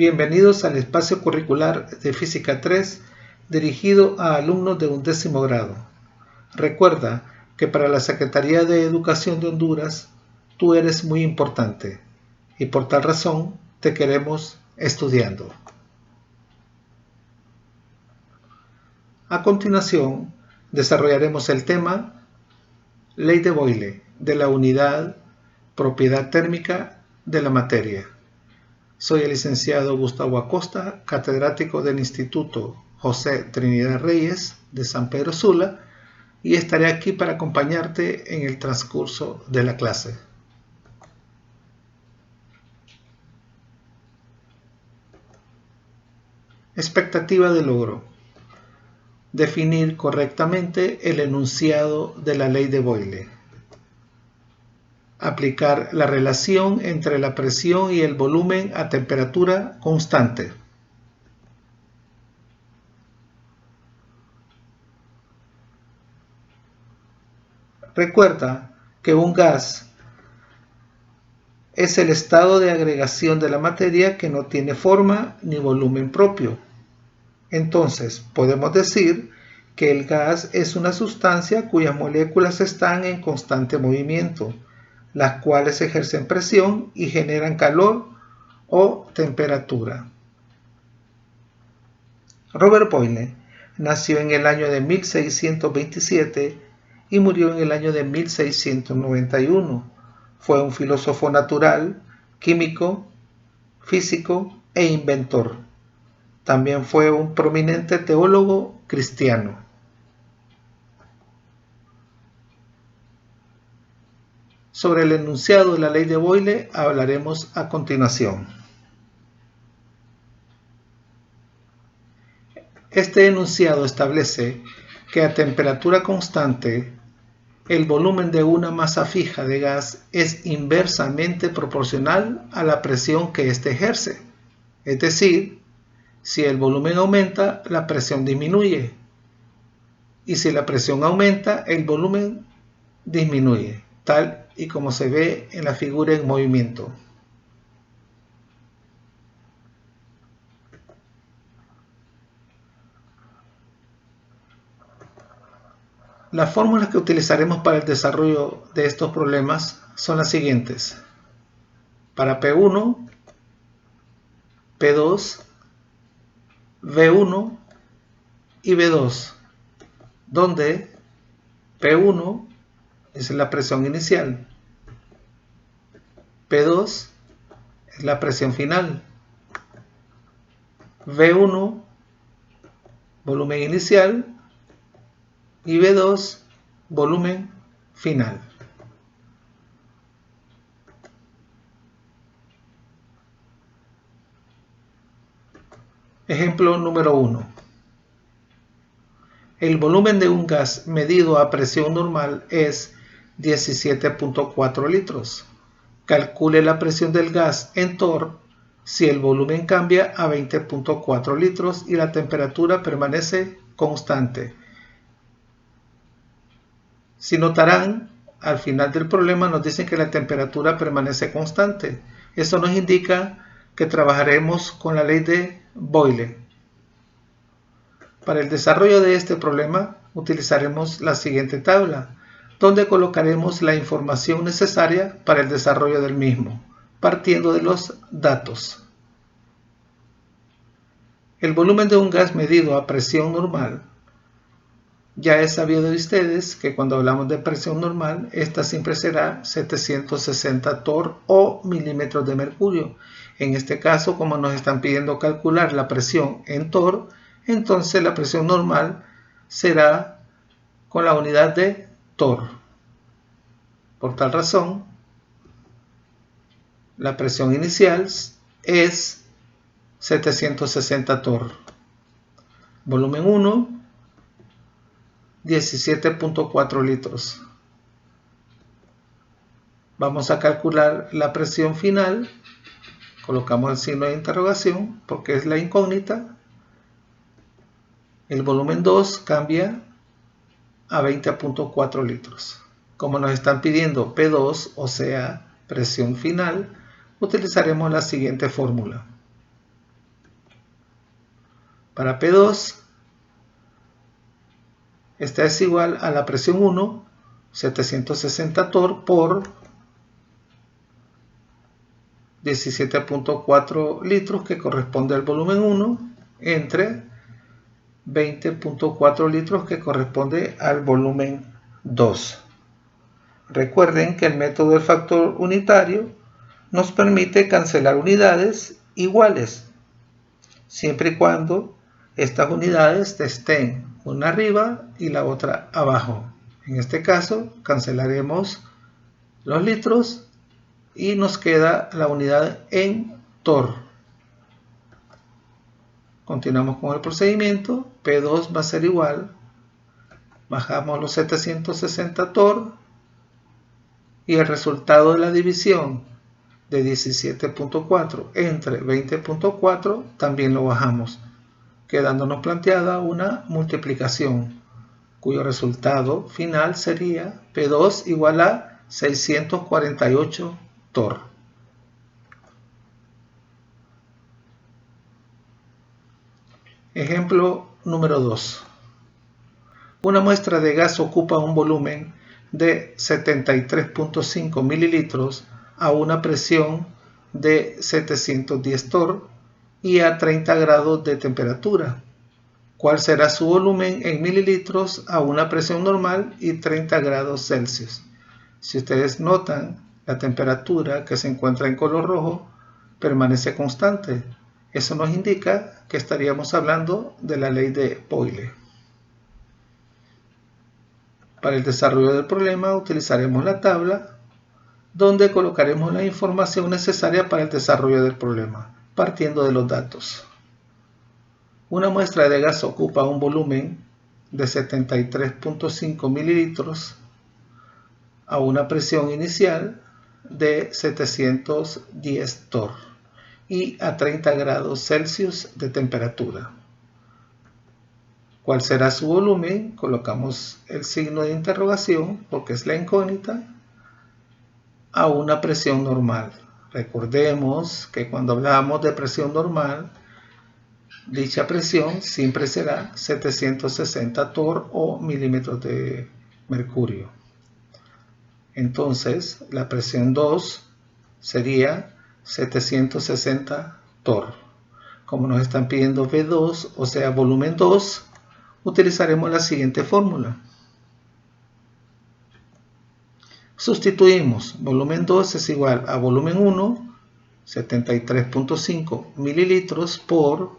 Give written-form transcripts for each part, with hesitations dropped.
Bienvenidos al espacio curricular de Física 3 dirigido a alumnos de 11º grado. Recuerda que para la Secretaría de Educación de Honduras tú eres muy importante y por tal razón te queremos estudiando. A continuación desarrollaremos el tema Ley de Boyle de la unidad Propiedad térmica de la materia. Soy el licenciado Gustavo Acosta, catedrático del Instituto José Trinidad Reyes de San Pedro Sula, y estaré aquí para acompañarte en el transcurso de la clase. Expectativa de logro. Definir correctamente el enunciado de la ley de Boyle. Aplicar la relación entre la presión y el volumen a temperatura constante. Recuerda que un gas es el estado de agregación de la materia que no tiene forma ni volumen propio. Entonces, podemos decir que el gas es una sustancia cuyas moléculas están en constante movimiento, las cuales ejercen presión y generan calor o temperatura. Robert Boyle nació en el año de 1627 y murió en el año de 1691. Fue un filósofo natural, químico, físico e inventor. También fue un prominente teólogo cristiano. Sobre el enunciado de la ley de Boyle hablaremos a continuación. Este enunciado establece que a temperatura constante, el volumen de una masa fija de gas es inversamente proporcional a la presión que éste ejerce. Es decir, si el volumen aumenta, la presión disminuye. Y si la presión aumenta, el volumen disminuye, tal y como se ve en la figura en movimiento. Las fórmulas que utilizaremos para el desarrollo de estos problemas son las siguientes. Para P1, P2, V1 y V2, donde P1 es la presión inicial, P2 es la presión final, V1 volumen inicial y V2 volumen final. Ejemplo número 1. El volumen de un gas medido a presión normal es 17.4 litros. Calcule la presión del gas en torr si el volumen cambia a 20.4 litros y la temperatura permanece constante. Si notarán, al final del problema nos dicen que la temperatura permanece constante. Eso nos indica que trabajaremos con la ley de Boyle. Para el desarrollo de este problema utilizaremos la siguiente tabla, donde colocaremos la información necesaria para el desarrollo del mismo, partiendo de los datos. El volumen de un gas medido a presión normal. Ya es sabido de ustedes que cuando hablamos de presión normal, esta siempre será 760 torr o milímetros de mercurio. En este caso, como nos están pidiendo calcular la presión en torr, entonces la presión normal será con la unidad de torr. Por tal razón, la presión inicial es 760 torr. Volumen 1, 17.4 litros. Vamos a calcular la presión final. Colocamos el signo de interrogación porque es la incógnita. El volumen 2 cambia a 20.4 litros. Como nos están pidiendo P2, o sea, presión final, utilizaremos la siguiente fórmula. Para P2, esta es igual a la presión 1, 760 torr por 17.4 litros, que corresponde al volumen 1, entre 20.4 litros, que corresponde al volumen 2. Recuerden que el método del factor unitario nos permite cancelar unidades iguales, siempre y cuando estas unidades estén una arriba y la otra abajo. En este caso, cancelaremos los litros y nos queda la unidad en torr. Continuamos con el procedimiento. P2 va a ser igual, bajamos los 760 torr y el resultado de la división de 17.4 entre 20.4 también lo bajamos, quedándonos planteada una multiplicación cuyo resultado final sería P2 igual a 648 torr. Ejemplo número 2. Una muestra de gas ocupa un volumen de 73.5 mililitros a una presión de 710 torr y a 30 grados de temperatura. ¿Cuál será su volumen en mililitros a una presión normal y 30 grados Celsius? Si ustedes notan, la temperatura que se encuentra en color rojo permanece constante. Eso nos indica que estaríamos hablando de la ley de Boyle. Para el desarrollo del problema utilizaremos la tabla, donde colocaremos la información necesaria para el desarrollo del problema, partiendo de los datos. Una muestra de gas ocupa un volumen de 73.5 mililitros a una presión inicial de 710 torr y a 30 grados Celsius de temperatura. ¿Cuál será su volumen? Colocamos el signo de interrogación porque es la incógnita, a una presión normal. Recordemos que cuando hablamos de presión normal, dicha presión siempre será 760 torr o milímetros de mercurio. Entonces, la presión 2 sería 760 torr. Como nos están pidiendo V2, o sea, volumen 2, utilizaremos la siguiente fórmula. Sustituimos. Volumen 2 es igual a volumen 1, 73.5 mililitros por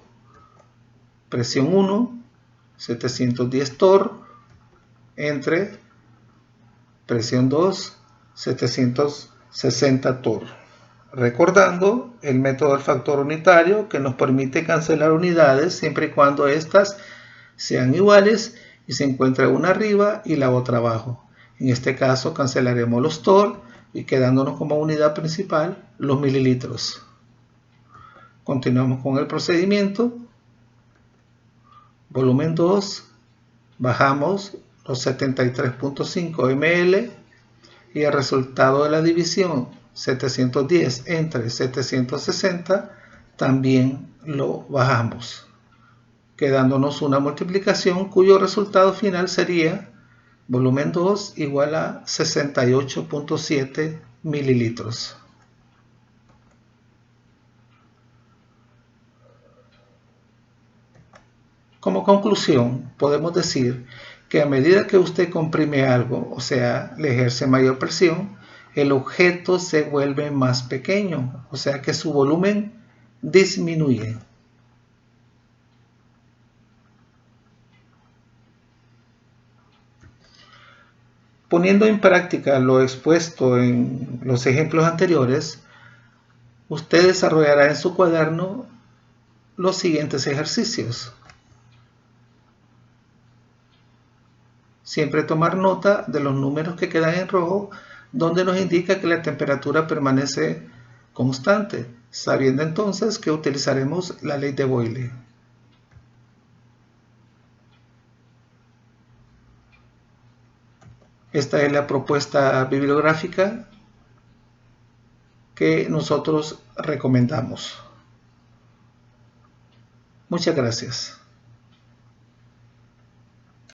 presión 1, 710 torr, entre presión 2, 760 torr. Recordando el método del factor unitario, que nos permite cancelar unidades siempre y cuando éstas sean iguales y se encuentre una arriba y la otra abajo. En este caso cancelaremos los torr y quedándonos como unidad principal los mililitros. Continuamos con el procedimiento. Volumen 2, bajamos los 73.5 ml y el resultado de la división 710 entre 760 también lo bajamos, quedándonos una multiplicación cuyo resultado final sería volumen 2 igual a 68.7 mililitros. Como conclusión, podemos decir que a medida que usted comprime algo, o sea, le ejerce mayor presión, el objeto se vuelve más pequeño, o sea que su volumen disminuye. Poniendo en práctica lo expuesto en los ejemplos anteriores, usted desarrollará en su cuaderno los siguientes ejercicios. Siempre tomar nota de los números que quedan en rojo, donde nos indica que la temperatura permanece constante, sabiendo entonces que utilizaremos la ley de Boyle. Esta es la propuesta bibliográfica que nosotros recomendamos. Muchas gracias.